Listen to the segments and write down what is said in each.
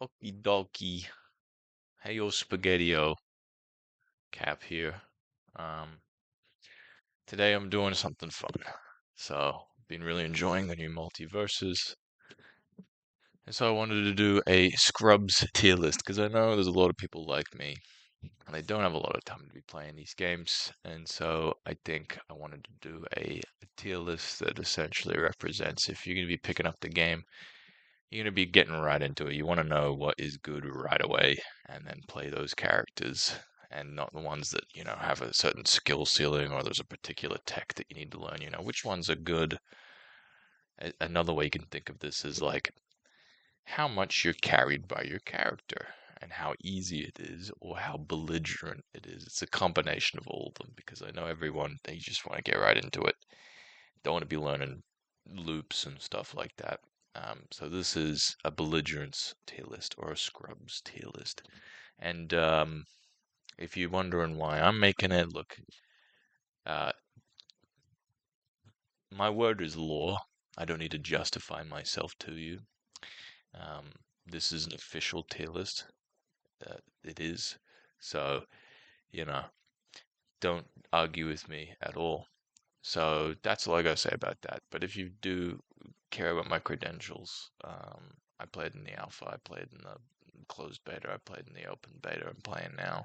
Okie dokie. Hey yo, Spaghetti-O. Cap here. Um, Today I'm doing something fun. So, been really enjoying the new Multiversus. And so I wanted to do a Scrubs tier list because I know there's a lot of people like me and they don't have a lot of time to be playing these games. And so I think I wanted to do a tier list that essentially represents if you're going to be picking up the game, you're going to be getting right into it. You want to know what is good right away and then play those characters and not the ones that, have a certain skill ceiling or there's a particular tech that you need to learn. Which ones are good. Another way you can think of this is like how much you're carried by your character and how easy it is or how belligerent it is. It's a combination of all of them because I know everyone, they just want to get right into it. Don't want to be learning loops and stuff like that. So this is a belligerence tier list or a scrubs tier list. And if you're wondering why I'm making it, look, uh, my word is law. I don't need to justify myself to you. This is an official tier list. It is. So, you know, don't argue with me at all. So that's all I gotta say about that. But if you do care about my credentials, I played in the alpha, I played in the closed beta, I played in the open beta. I'm playing now.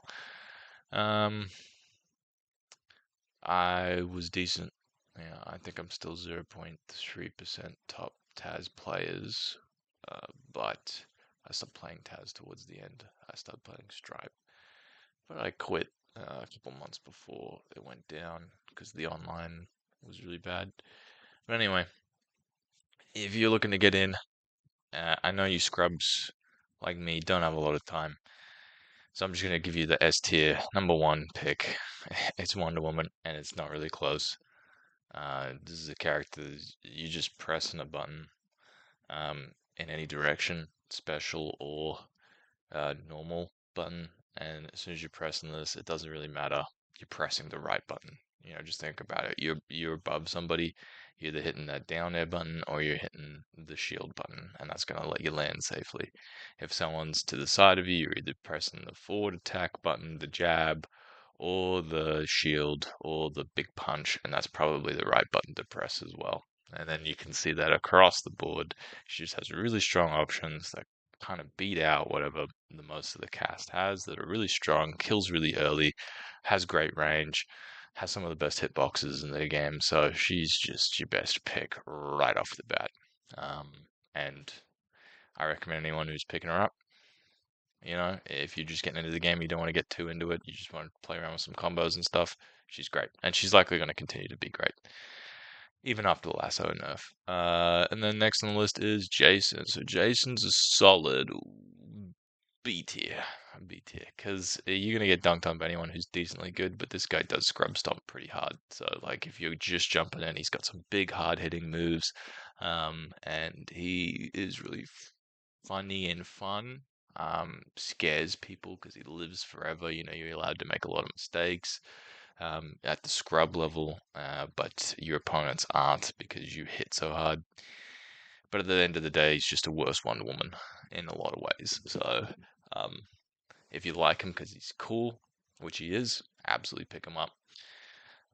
Um, I was decent. Yeah, I think I'm still 0.3% top Taz players, but I stopped playing Taz towards the end. I started playing Stripe, but I quit a couple months before it went down because the online was really bad. But anyway, if you're looking to get in, I know you scrubs like me don't have a lot of time, so I'm just gonna give you the S tier number one pick. It's Wonder Woman, and it's not really close. This is a character that you just pressing a button in any direction, special or normal button, and as soon as you're pressing this, it doesn't really matter. You're pressing the right button. Just think about it. You're above somebody, you're either hitting that down air button or you're hitting the shield button, and that's gonna let you land safely. If someone's to the side of you, you're either pressing the forward attack button, the jab, or the shield, or the big punch, and that's probably the right button to press as well. And then you can see that across the board, she just has really strong options that kind of beat out whatever the most of the cast has that are really strong, kills really early, has great range, has some of the best hitboxes in the game. So she's just your best pick right off the bat. And I recommend anyone who's picking her up. If you're just getting into the game, you don't want to get too into it, you just want to play around with some combos and stuff, she's great. And she's likely going to continue to be great even after the lasso nerf. And then next on the list is Jason. So Jason's a solid B tier. B tier. Because you're going to get dunked on by anyone who's decently good, but this guy does scrub stomp pretty hard. So, like, if you're just jumping in, he's got some big, hard hitting moves. And he is really funny and fun. Scares people because he lives forever. You're allowed to make a lot of mistakes at the scrub level, but your opponents aren't because you hit so hard. But at the end of the day, he's just a worse Wonder Woman in a lot of ways. So um, if you like him because he's cool, which he is, absolutely pick him up.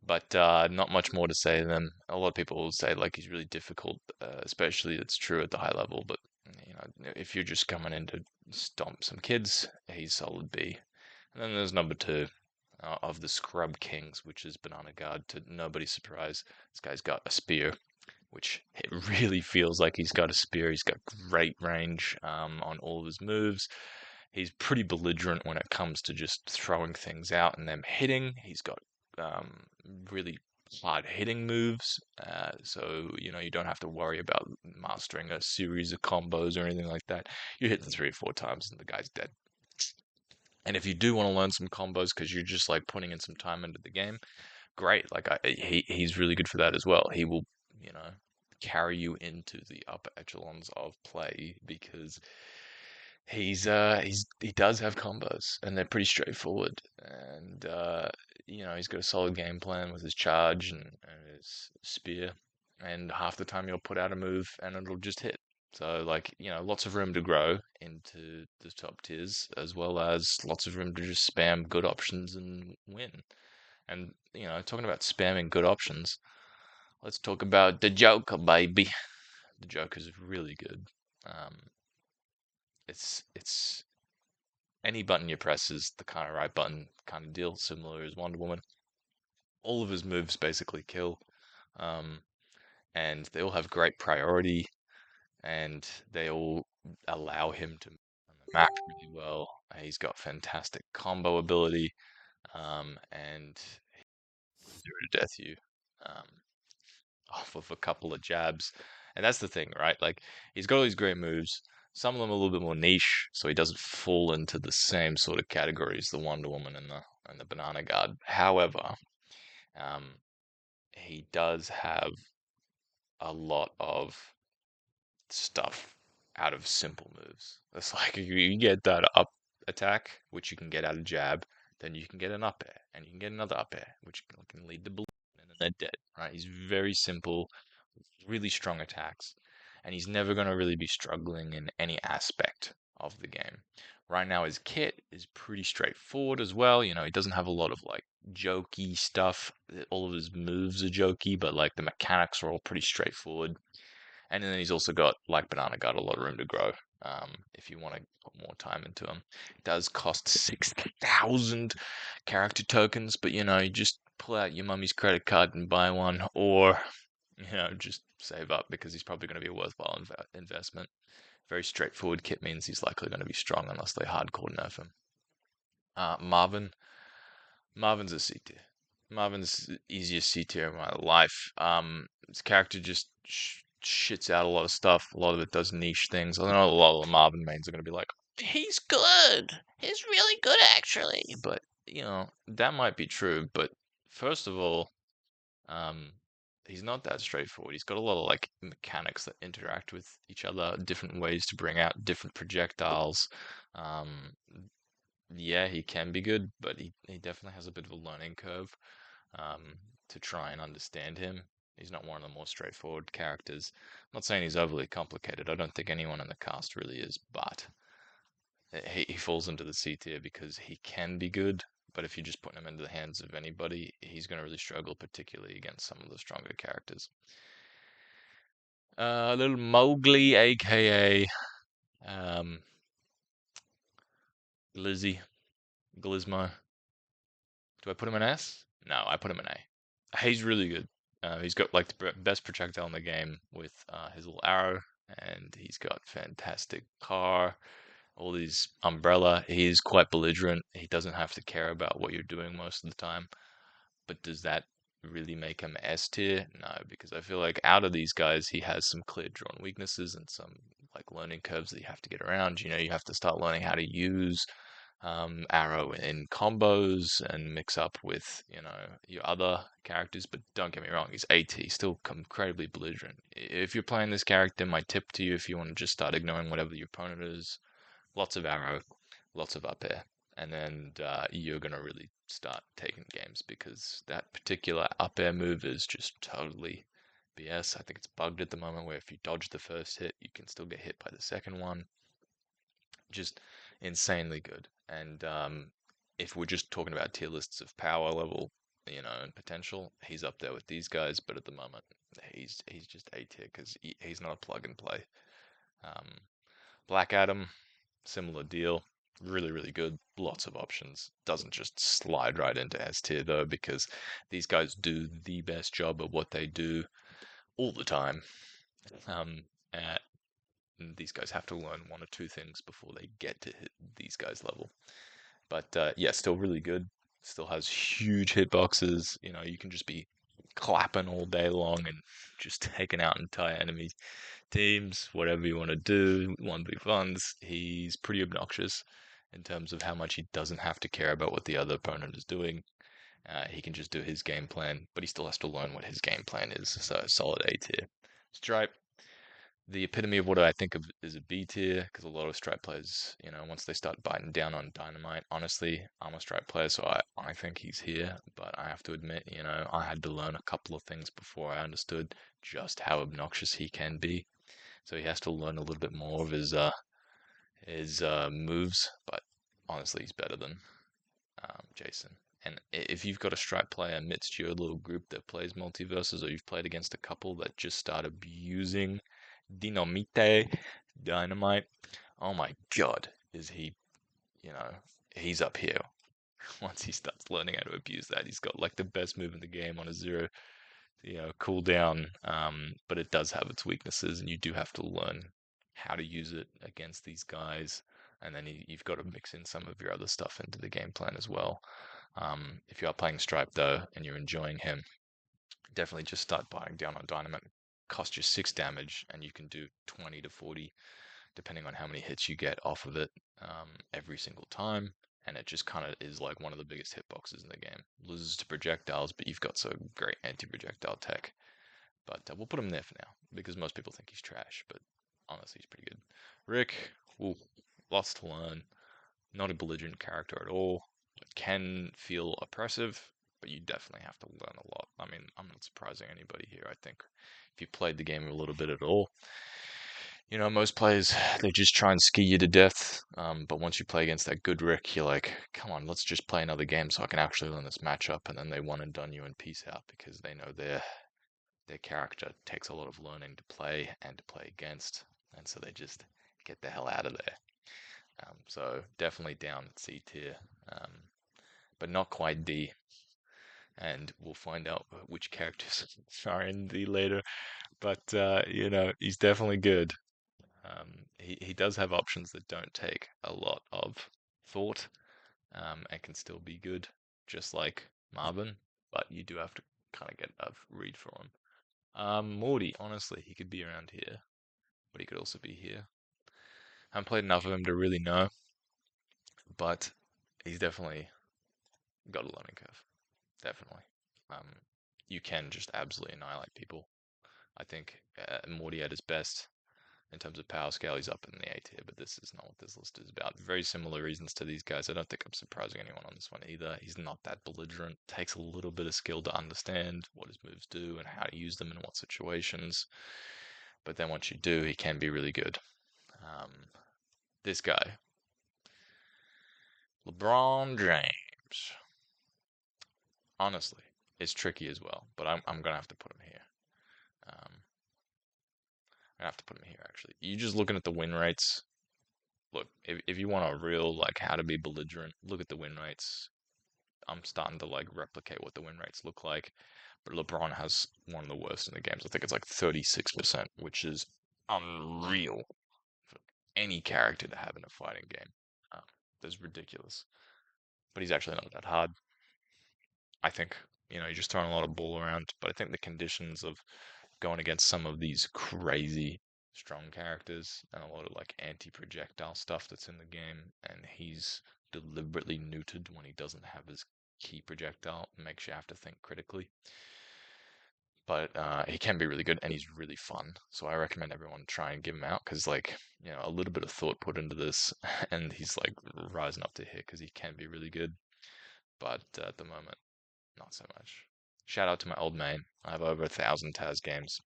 But not much more to say than a lot of people will say like he's really difficult, especially it's true at the high level. But if you're just coming in to stomp some kids, he's solid B. And then there's number two, of the Scrub Kings, which is Banana Guard, to nobody's surprise. This guy's got a spear, which it really feels like he's got a spear. He's got great range on all of his moves. He's pretty belligerent when it comes to just throwing things out and them hitting. He's got um, really hard hitting moves, so you don't have to worry about mastering a series of combos or anything like that. You're hitting 3 or 4 times and the guy's dead. And if you do want to learn some combos because you're just like putting in some time into the game, great. Like he's really good for that as well. He will, you know, carry you into the upper echelons of play because he does have combos and they're pretty straightforward. And he's got a solid game plan with his charge and his spear. And half the time you'll put out a move and it'll just hit. So, like, lots of room to grow into the top tiers, as well as lots of room to just spam good options and win. And, talking about spamming good options, let's talk about the Joker, baby. The Joker's really good. Um, it's any button you press is the kind of right button kind of deal, similar as Wonder Woman. All of his moves basically kill, um, and they all have great priority, and they all allow him to on the map really well. He's got fantastic combo ability, and zero to death you um, off of a couple of jabs. And that's the thing, right? Like he's got all these great moves. Some of them are a little bit more niche, so he doesn't fall into the same sort of categories the Wonder Woman and the Banana Guard. However, um, he does have a lot of stuff out of simple moves. It's like you get that up attack, which you can get out of jab, then you can get an up air, and you can get another up air, which can lead to balloon, and then they're dead. Right? He's very simple, really strong attacks, and he's never going to really be struggling in any aspect of the game. Right now, his kit is pretty straightforward as well. He doesn't have a lot of like jokey stuff. All of his moves are jokey, but like the mechanics are all pretty straightforward. And then he's also got, like Banana got a lot of room to grow if you want to put more time into him. It does cost 6,000 character tokens, but you just pull out your mummy's credit card and buy one, or just save up because he's probably going to be a worthwhile investment. Very straightforward kit means he's likely going to be strong unless they hardcore nerf him. Marvin's a C tier. Marvin's the easiest C tier in my life. His character just shits out a lot of stuff. A lot of it does niche things. I know a lot of the Marvin mains are going to be like, he's good. He's really good, actually. But, that might be true. But first of all, um, he's not that straightforward. He's got a lot of like mechanics that interact with each other, different ways to bring out different projectiles. Um, yeah, he can be good, but he definitely has a bit of a learning curve um, to try and understand him. He's not one of the more straightforward characters. I'm not saying he's overly complicated. I don't think anyone in the cast really is, but he falls into the C tier because he can be good, but if you just put him into the hands of anybody, he's going to really struggle, particularly against some of the stronger characters. Little Mowgli, aka um, Glizzy, Glismo. Do I put him in S? No, I put him in A. He's really good. He's got like the best projectile in the game with his little arrow, and he's got fantastic car, all these umbrella. He's quite belligerent. He doesn't have to care about what you're doing most of the time. But does that really make him S tier? No, because I feel like out of these guys, he has some clear drawn weaknesses and some like learning curves that you have to get around. You have to start learning how to use Arrow in combos and mix up with, your other characters. But don't get me wrong, he's AT, still incredibly belligerent. If you're playing this character, my tip to you, if you want to just start ignoring whatever your opponent is, lots of Arrow, lots of up air. And then you're going to really start taking games because that particular up air move is just totally BS. I think it's bugged at the moment where if you dodge the first hit, you can still get hit by the second one. Just insanely good. And if we're just talking about tier lists of power level, and potential, he's up there with these guys. But at the moment, he's just A tier because he's not a plug and play. Um, Black Adam, similar deal. Really, really good. Lots of options. Doesn't just slide right into S tier though, because these guys do the best job of what they do all the time. Um, uh, and these guys have to learn one or two things before they get to hit these guys' level. But yeah, still really good. Still has huge hitboxes. You can just be clapping all day long and just taking out entire enemy teams, whatever you want to do, 1v1s. He's pretty obnoxious in terms of how much he doesn't have to care about what the other opponent is doing. He can just do his game plan, but he still has to learn what his game plan is. So solid A tier. Stripe, the epitome of what I think of is a B tier, because a lot of Stripe players, once they start biting down on Dynamite, honestly, I'm a Stripe player, so I think he's here, but I have to admit, I had to learn a couple of things before I understood just how obnoxious he can be. So he has to learn a little bit more of his moves. But honestly, he's better than Jason. And if you've got a stripe player amidst your little group that plays Multiversus, or you've played against a couple that just start abusing dynamite, oh my god, is he, you know, he's up here. Once he starts learning how to abuse that, he's got like the best move in the game on a zero, cooldown. But it does have its weaknesses, and you do have to learn how to use it against these guys. And then you've got to mix in some of your other stuff into the game plan as well. If you are playing Stripe though, and you're enjoying him, definitely just start buying down on Dynamite. Cost you 6 damage, and you can do 20 to 40, depending on how many hits you get off of it every single time. And it just kind of is like one of the biggest hitboxes in the game. Loses to projectiles, but you've got some great anti-projectile tech. But we'll put him there for now, because most people think he's trash, but honestly, he's pretty good. Rick, ooh, lots to learn. Not a belligerent character at all. It can feel oppressive, but you definitely have to learn a lot. I mean, I'm not surprising anybody here. I think if you played the game a little bit at all, most players, they just try and ski you to death. But once you play against that good Rick, you're like, come on, let's just play another game so I can actually learn this matchup. And then they one and done you and peace out, because they know their character takes a lot of learning to play and to play against. And so they just get the hell out of there. So definitely down at C tier, but not quite D. And we'll find out which characters are in D later. But he's definitely good. He does have options that don't take a lot of thought, and can still be good, just like Marvin. But you do have to kind of get a read for him. Morty, honestly, he could be around here, but he could also be here. I haven't played enough of him to really know, but he's definitely got a learning curve. Definitely. Um, you can just absolutely annihilate people. I think Morty at his best in terms of power scale, he's up in the A tier, but this is not what this list is about. Very similar reasons to these guys. I don't think I'm surprising anyone on this one either. He's not that belligerent. Takes a little bit of skill to understand what his moves do and how to use them in what situations. But then once you do, he can be really good. This guy, LeBron James, honestly, is tricky as well, but I'm gonna have to put him here. I'm gonna have to put him here actually. You just looking at the win rates. Look, if you want a real like how to be belligerent, look at the win rates. I'm starting to like replicate what the win rates look like, but LeBron has one of the worst in the games. I think it's like 36%, which is unreal for any character to have in a fighting game. That's ridiculous. But he's actually not that hard. I think, you're just throwing a lot of ball around, but I think the conditions of going against some of these crazy strong characters and a lot of like anti-projectile stuff that's in the game, and he's deliberately neutered when he doesn't have his key projectile, makes you have to think critically. But he can be really good, and he's really fun. So I recommend everyone try and give him out, because like a little bit of thought put into this, and he's like rising up to here because he can be really good. But at the moment, not so much. Shout out to my old man. I have over 1,000 Taz games.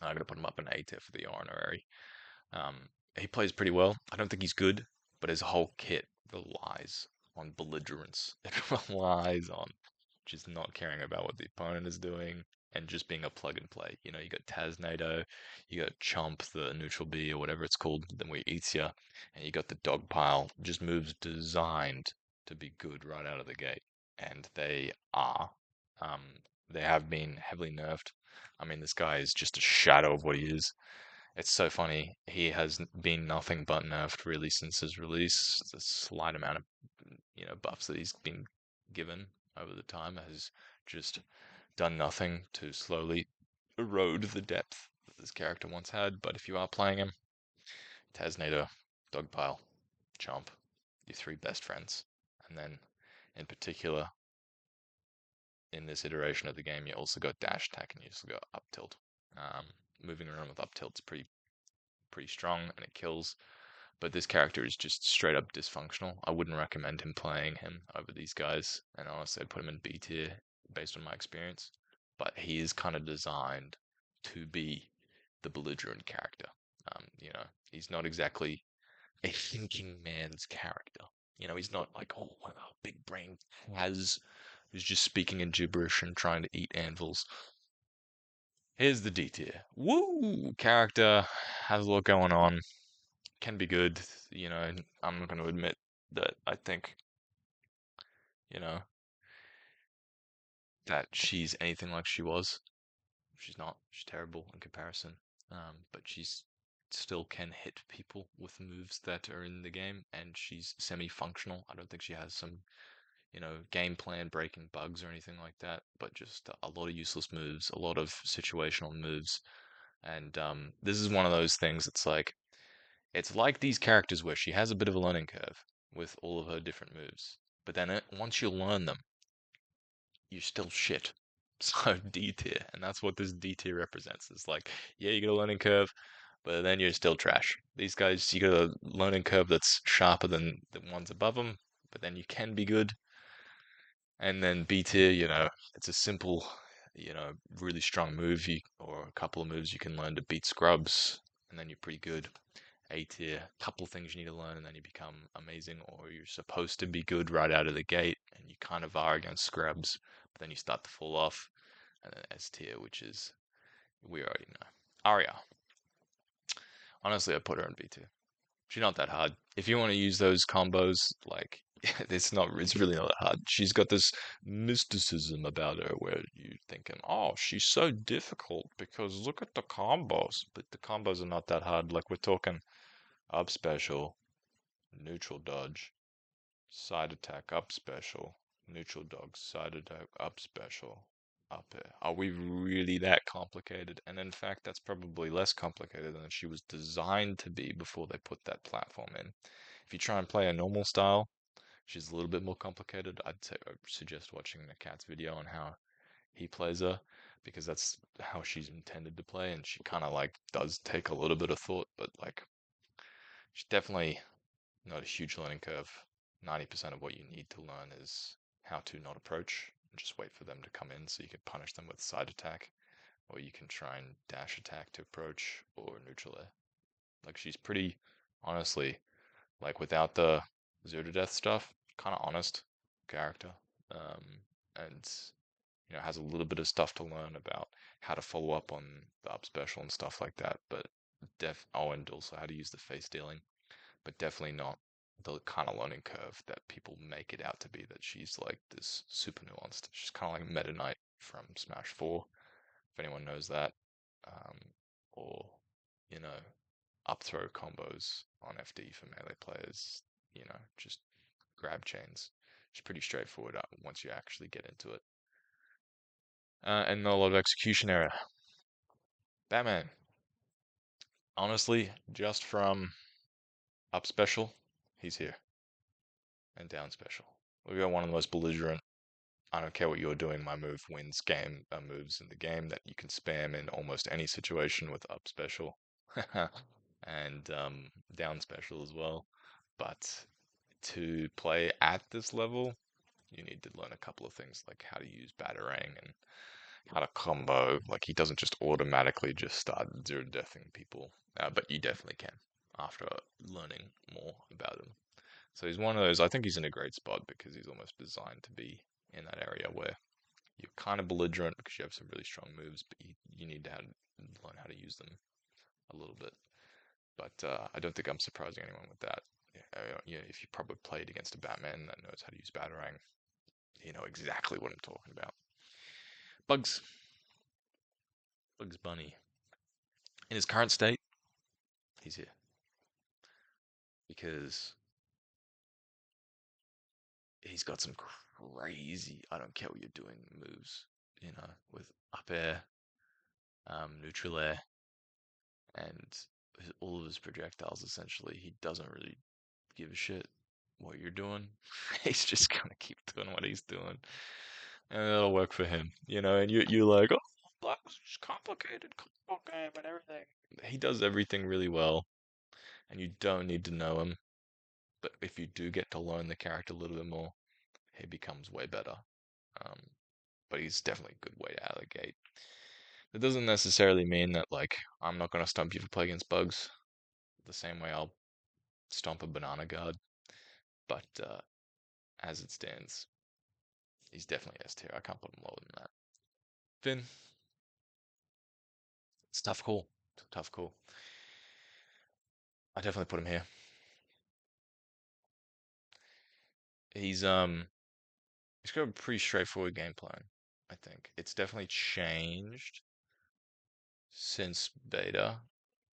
I'm gonna put him up in A tier for the honorary. He plays pretty well. I don't think he's good, but his whole kit relies on belligerence. It relies on just not caring about what the opponent is doing and just being a plug and play. You got Taznado, you got Chomp, the neutral B or whatever it's called, then we eats ya, and you got the dog pile. Just moves designed to be good right out of the gate, and they are. Um, they have been heavily nerfed. I mean, this guy is just a shadow of what he is. It's so funny. He has been nothing but nerfed really since his release. The slight amount of buffs that he's been given over the time has just done nothing to slowly erode the depth that this character once had. But if you are playing him, Taznator, Dogpile, Chomp, your 3 best friends. And then, in particular, in this iteration of the game, you also got dash attack and you also got up tilt. Moving around with up tilt's pretty strong and it kills. But this character is just straight up dysfunctional. I wouldn't recommend him playing him over these guys, and honestly, I'd put him in B tier based on my experience. But he is kind of designed to be the belligerent character. He's not exactly a thinking man's character. He's not like, oh, wow, big brain has who's just speaking in gibberish and trying to eat anvils. Here's the D tier. Woo! Character has a lot going on. Can be good. I'm not going to admit that I think, you know, that she's anything like she was. She's not. She's terrible in comparison. But she's still can hit people with moves that are in the game, and she's semi-functional. I don't think she has some, game plan breaking bugs or anything like that, but just a lot of useless moves, a lot of situational moves. And this is one of those things. It's like these characters where she has a bit of a learning curve with all of her different moves, but then once you learn them, you're still shit. So D tier, and that's what this D tier represents. It's like, yeah, you got a learning curve, but then you're still trash. These guys, you got a learning curve that's sharper than the ones above them, but then you can be good. And then B tier, it's a simple, really strong move or a couple of moves you can learn to beat scrubs, and then you're pretty good. A tier, couple things you need to learn, and then you become amazing, or you're supposed to be good right out of the gate, and you kind of are against scrubs, but then you start to fall off. And then S tier, which is we already know. Arya. Honestly, I put her in B tier. She's not that hard. If you want to use those combos, like it's really not that hard. She's got this mysticism about her where you're thinking, oh, she's so difficult because look at the combos. But the combos are not that hard. Like we're talking up special, neutral dodge, side attack up special, neutral dodge, side attack up special, up air. Are we really that complicated? And in fact, that's probably less complicated than she was designed to be before they put that platform in. If you try and play a normal style, she's a little bit more complicated. I'd suggest watching the cat's video on how he plays her because that's how she's intended to play, and she kind of like does take a little bit of thought, but like she's definitely not a huge learning curve. 90% of what you need to learn is how to not approach and just wait for them to come in so you can punish them with side attack, or you can try and dash attack to approach or neutral air. Like she's pretty, honestly, like without the zero to death stuff, kind of honest character. Um, and has a little bit of stuff to learn about how to follow up on the up special and stuff like that. But and also how to use the face dealing, but definitely not the kind of learning curve that people make it out to be. That she's like this super nuanced. She's kind of like Meta Knight from Smash 4, if anyone knows that, um, or you know, up throw combos on FD for melee players. Just grab chains. It's pretty straightforward once you actually get into it. And not a lot of execution error. Batman, honestly, just from up special, he's here, and down special. We got one of the most belligerent. I don't care what you're doing. My move wins game moves in the game that you can spam in almost any situation with up special, and down special as well. But to play at this level, you need to learn a couple of things like how to use Batarang and how to combo. Like he doesn't just automatically just start zero deathing people, but you definitely can after learning more about him. So he's one of those. I think he's in a great spot because he's almost designed to be in that area where you're kind of belligerent because you have some really strong moves, but you need to learn how to use them a little bit. But I don't think I'm surprising anyone with that. If you probably played against a Batman that knows how to use Batarang, you know exactly what I'm talking about. Bugs. Bugs Bunny. In his current state, he's here. Because he's got some crazy, I don't care what you're doing moves, with up air, neutral air, and all of his projectiles essentially. He doesn't really give a shit what you're doing. He's just gonna keep doing what he's doing, and it'll work for him, And you're like, oh, Black is complicated, game and everything. He does everything really well, and you don't need to know him. But if you do get to learn the character a little bit more, he becomes way better. Um, but he's definitely a good way out of the gate. That doesn't necessarily mean that like I'm not gonna stump you for play against bugs. the same way I'll stomp a banana guard. But as it stands, he's definitely S tier. I can't put him lower than that. Finn, it's a tough call. It's a tough call. I definitely put him here. He's he's got a pretty straightforward game plan. I think it's definitely changed since beta.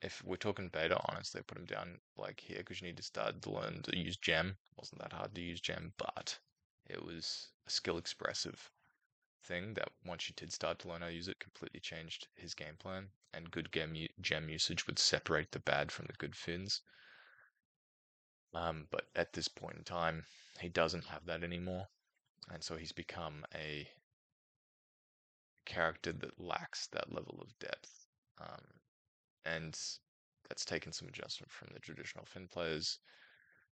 If we're talking beta, honestly, I put him down like here because you need to start to learn to use gem. It wasn't that hard to use gem, but it was a skill expressive thing that once you did start to learn how to use it, completely changed his game plan. And good gem usage would separate the bad from the good Finns. But at this point in time, he doesn't have that anymore, and so he's become a character that lacks that level of depth. Um, and that's taken some adjustment from the traditional Finn players.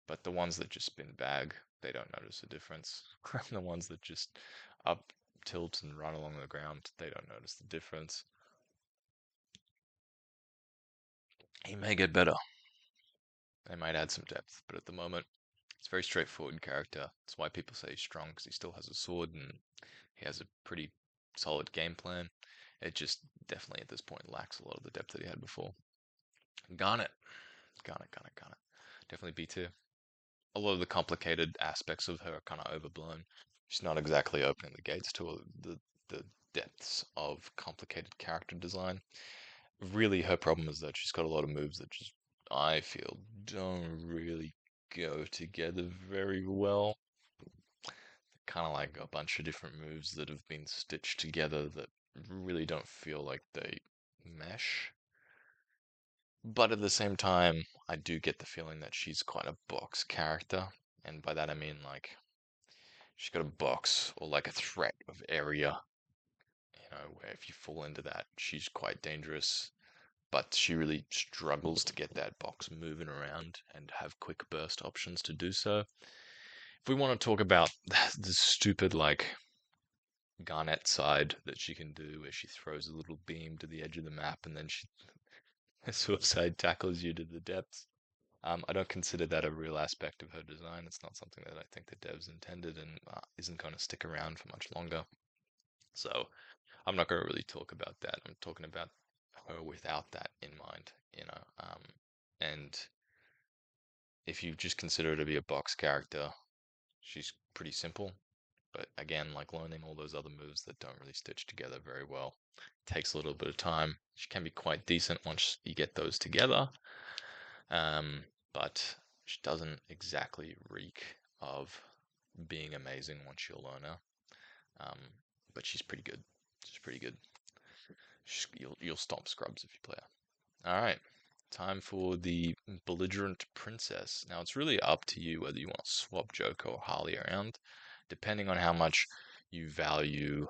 But the ones that just spin bag, they don't notice a difference. The ones that just up tilt and run along the ground, they don't notice the difference. He may get better. They might add some depth, but at the moment, it's a very straightforward character. That's why people say he's strong, because he still has a sword and he has a pretty solid game plan. It just definitely at this point lacks a lot of the depth that he had before. Garnet. Garnet. Definitely B tier. A lot of the complicated aspects of her are kind of overblown. She's not exactly opening the gates to the depths of complicated character design. Really, her problem is that she's got a lot of moves that just, I feel, don't really go together very well. Kind of like a bunch of different moves that have been stitched together that really don't feel like they mesh. But at the same time, I do get the feeling that she's quite a box character. And by that I mean like she's got a box or like a threat of area, where if you fall into that, she's quite dangerous. But she really struggles to get that box moving around and have quick burst options to do so. If we want to talk about the stupid like Garnet side that she can do, where she throws a little beam to the edge of the map and then she suicide tackles you to the depths. I don't consider that a real aspect of her design. It's not something that I think the devs intended and isn't going to stick around for much longer. So I'm not going to really talk about that. I'm talking about her without that in mind. And if you just consider her to be a box character, she's pretty simple. But again, like learning all those other moves that don't really stitch together very well takes a little bit of time. She can be quite decent once you get those together. But she doesn't exactly reek of being amazing once you learn her. Um, but she's pretty good. She's pretty good. You'll stomp scrubs if you play her. All right, time for the belligerent princess. Now it's really up to you whether you want to swap Joker or Harley around, depending on how much you value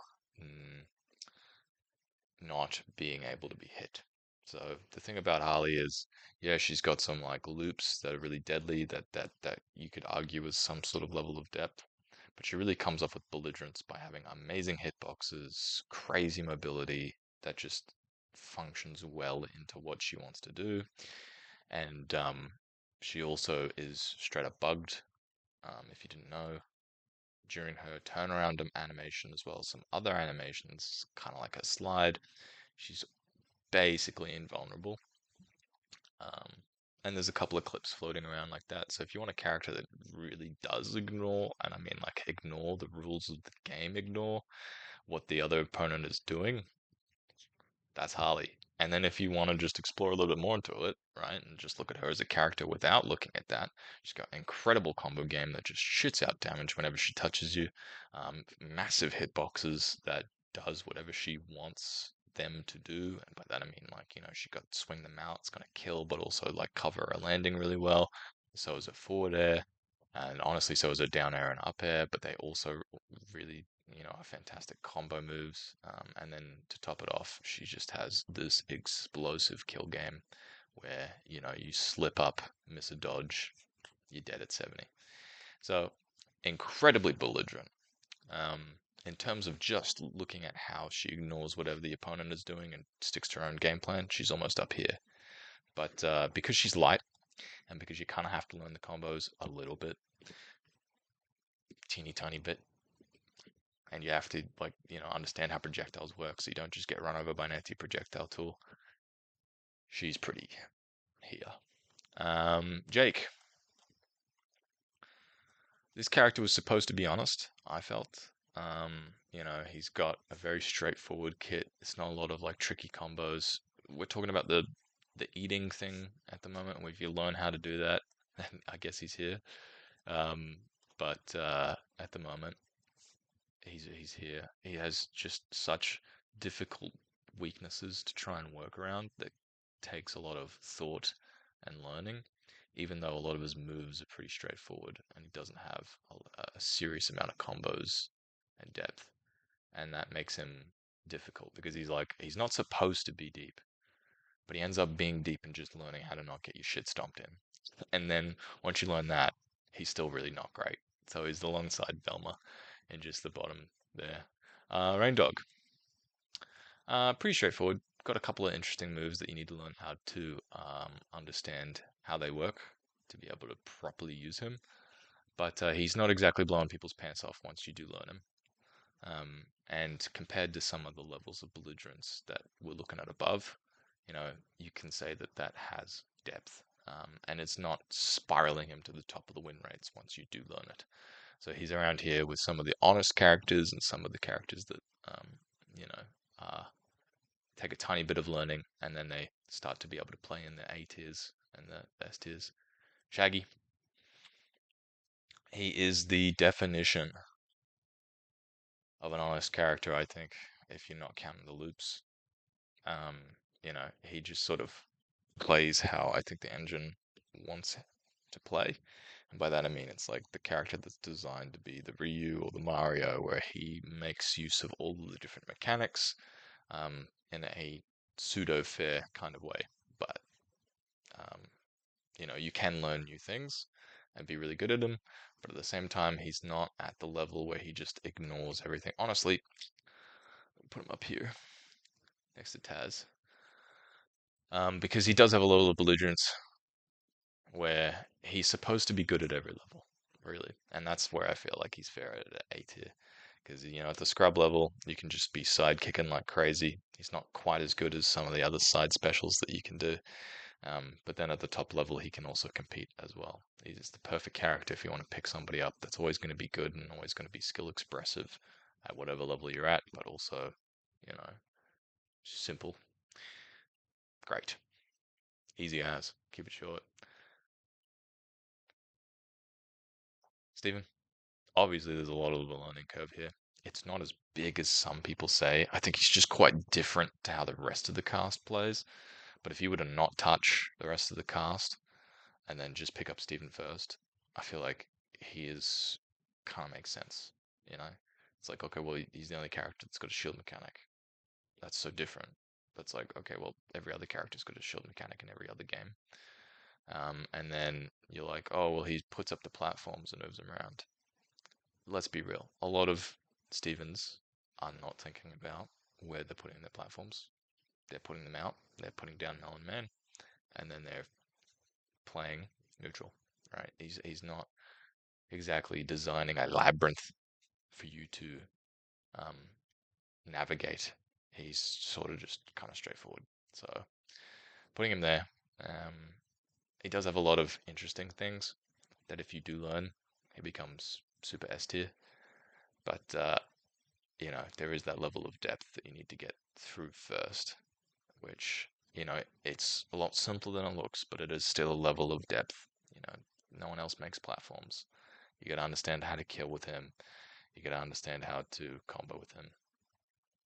not being able to be hit. So the thing about Harley is, yeah, she's got some like loops that are really deadly that you could argue is some sort of level of depth, but she really comes off with belligerence by having amazing hitboxes, crazy mobility that just functions well into what she wants to do, and she also is straight up bugged. If you didn't know, during her turnaround animation as well as some other animations, kind of like a slide, she's basically invulnerable. Um, and there's a couple of clips floating around like that. So if you want a character that really does ignore, and I mean like ignore the rules of the game, ignore what the other opponent is doing, that's Harley. And then if you want to just explore a little bit more into it, right, and just look at her as a character without looking at that, she's got an incredible combo game that just shits out damage whenever she touches you. Massive hitboxes that does whatever she wants them to do. And by that I mean like, she got swing them out, it's gonna kill, but also like cover a landing really well. So is a forward air. And honestly, so is a down air and up air, but they also really are fantastic combo moves. And then to top it off, she just has this explosive kill game where, you slip up, miss a dodge, you're dead at 70. So incredibly belligerent. In terms of just looking at how she ignores whatever the opponent is doing and sticks to her own game plan, she's almost up here. But because she's light, and because you kind of have to learn the combos a little bit, teeny tiny bit, and you have to like understand how projectiles work, so you don't just get run over by an anti-projectile tool. She's pretty here. Jake. This character was supposed to be honest, I felt. He's got a very straightforward kit. It's not a lot of like tricky combos. We're talking about the eating thing at the moment. If you learn how to do that, then I guess he's here. But at the moment, he's here. He has just such difficult weaknesses to try and work around that takes a lot of thought and learning, even though a lot of his moves are pretty straightforward and he doesn't have a serious amount of combos and depth. And that makes him difficult because he's not supposed to be deep, but he ends up being deep and just learning how to not get your shit stomped in. And then once you learn that, he's still really not great. So he's alongside Velma in just the bottom there. Rain Dog. Pretty straightforward. Got a couple of interesting moves that you need to learn how to understand how they work to be able to properly use him. But he's not exactly blowing people's pants off once you do learn him. And compared to some of the levels of belligerence that we're looking at above, you can say that that has depth. And it's not spiraling him to the top of the win rates once you do learn it. So he's around here with some of the honest characters and some of the characters that, take a tiny bit of learning and then they start to be able to play in the A tiers and the S tiers. Shaggy. He is the definition of an honest character, I think, if you're not counting the loops. He just sort of plays how I think the engine wants to play. And by that I mean it's like the character that's designed to be the Ryu or the Mario, where he makes use of all of the different mechanics in a pseudo fair kind of way. But um, you can learn new things and be really good at them, but at the same time, he's not at the level where he just ignores everything. Honestly, put him up here next to Taz, because he does have a level of belligerence where he's supposed to be good at every level, really, and that's where I feel like he's fair at A tier. Because at the scrub level, you can just be side kicking like crazy. He's not quite as good as some of the other side specials that you can do. But then at the top level, he can also compete as well. He's the perfect character if you want to pick somebody up that's always going to be good and always going to be skill expressive at whatever level you're at, but also, you know, simple. Great. Easy as. Keep it short. Stephen, obviously there's a lot of a learning curve here. It's not as big as some people say. I think he's just quite different to how the rest of the cast plays. But if you were to not touch the rest of the cast, and then just pick up Steven first, I feel like he is kind of makes sense. You know, it's like okay, well he's the only character that's got a shield mechanic. That's so different. That's like okay, well every other character's got a shield mechanic in every other game. And then you're like, oh well, he puts up the platforms and moves them around. Let's be real. A lot of Stevens are not thinking about where they're putting their platforms. They're putting them out. They're putting down Melon Man, and then they're playing neutral, right? He's not exactly designing a labyrinth for you to um, navigate. He's sort of just kind of straightforward. So putting him there, um, he does have a lot of interesting things that if you do learn, he becomes super S tier. But there is that level of depth that you need to get through first, which it's a lot simpler than it looks, but it is still a level of depth. No one else makes platforms. You got to understand how to kill with him. You got to understand how to combo with him,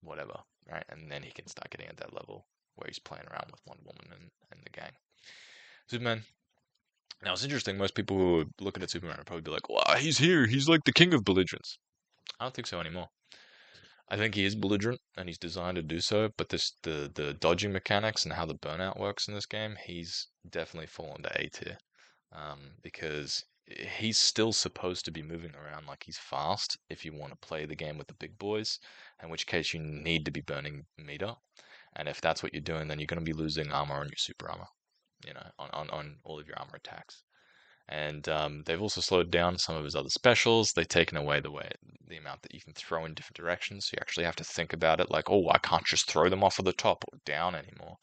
whatever, right? And then he can start getting at that level where he's playing around with Wonder Woman and the gang. Superman. Now it's interesting. Most people who are looking at Superman will probably be like, "Wow, he's here. He's like the king of belligerence." I don't think so anymore. I think he is belligerent and he's designed to do so, but the dodging mechanics and how the burnout works in this game, he's definitely fallen to A tier. Because he's still supposed to be moving around like he's fast if you want to play the game with the big boys, in which case you need to be burning meter. And if that's what you're doing, then you're going to be losing armor on your super armor. on all of your armor attacks. And they've also slowed down some of his other specials. They've taken away the amount that you can throw in different directions. So you actually have to think about it like, oh, I can't just throw them off of the top or down anymore.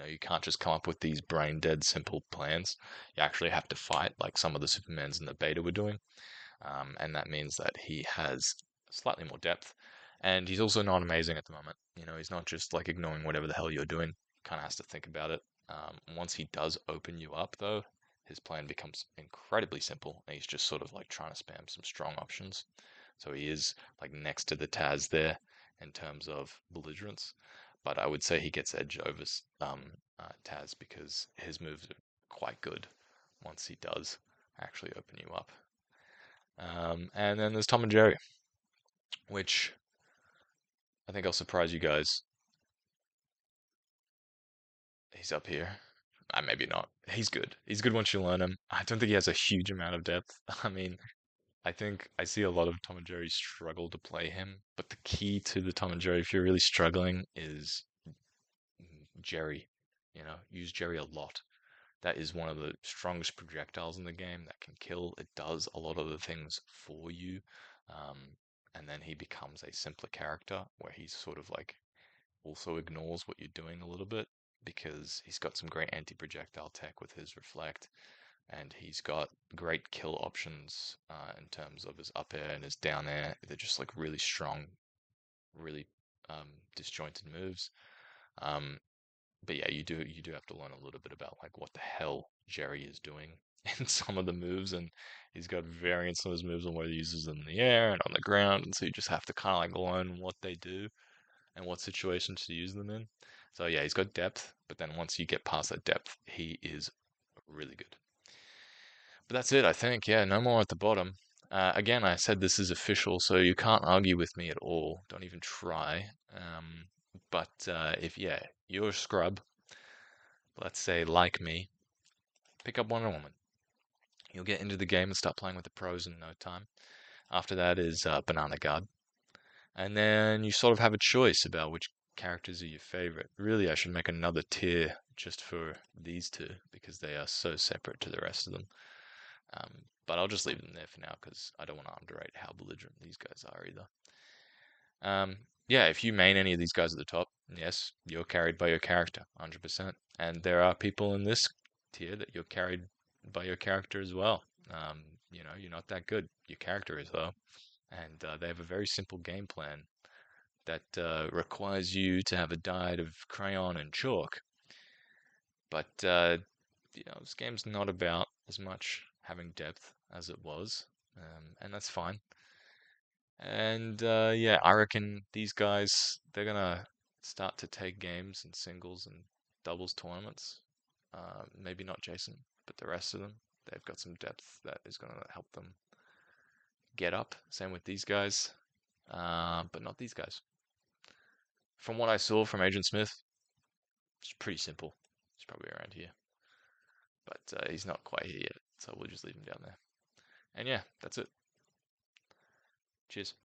You can't just come up with these brain dead simple plans. You actually have to fight like some of the Supermans in the beta were doing. And that means that he has slightly more depth. And he's also not amazing at the moment. He's not just like ignoring whatever the hell you're doing. Kind of has to think about it. Once he does open you up, though, his plan becomes incredibly simple. And he's just sort of like trying to spam some strong options. So he is like next to the Taz there in terms of belligerence. But I would say he gets edge over Taz because his moves are quite good once he does actually open you up. And then there's Tom and Jerry, which I think I'll surprise you guys. He's up here. Maybe not. He's good. He's good once you learn him. I don't think he has a huge amount of depth. I mean, I think I see a lot of Tom and Jerry struggle to play him, but the key to the Tom and Jerry, if you're really struggling, is Jerry. Use Jerry a lot. That is one of the strongest projectiles in the game that can kill. It does a lot of the things for you. Um, and then he becomes a simpler character where he's sort of like also ignores what you're doing a little bit because he's got some great anti-projectile tech with his reflect, and he's got great kill options in terms of his up air and his down air. They're just like really strong, really disjointed moves. Um, but yeah, you do have to learn a little bit about like what the hell Jerry is doing in some of the moves, and he's got variants on his moves on whether he uses them in the air and on the ground, and so you just have to kind of like learn what they do and what situations to use them in. So yeah, he's got depth, but then once you get past that depth, he is really good. But that's it, I think. Yeah, no more at the bottom. Again, I said this is official, so you can't argue with me at all. Don't even try. But if yeah, you're a scrub, let's say like me, pick up Wonder Woman. You'll get into the game and start playing with the pros in no time. After that is Banana Guard. And then you sort of have a choice about which characters are your favorite. Really, I should make another tier just for these two because they are so separate to the rest of them. But I'll just leave them there for now because I don't want to underrate how belligerent these guys are either. Yeah, if you main any of these guys at the top, yes, you're carried by your character, 100%. And there are people in this tier that you're carried by your character as well. You're not that good. Your character is though, and they have a very simple game plan that requires you to have a diet of crayon and chalk. But this game's not about as much having depth as it was, and that's fine. And yeah, I reckon these guys they're gonna start to take games in singles and doubles tournaments. Maybe not Jason, but the rest of them. They've got some depth that is gonna help them get up. Same with these guys, but not these guys. From what I saw from Agent Smith, it's pretty simple. He's probably around here, but he's not quite here yet, so we'll just leave him down there. And yeah, that's it. Cheers.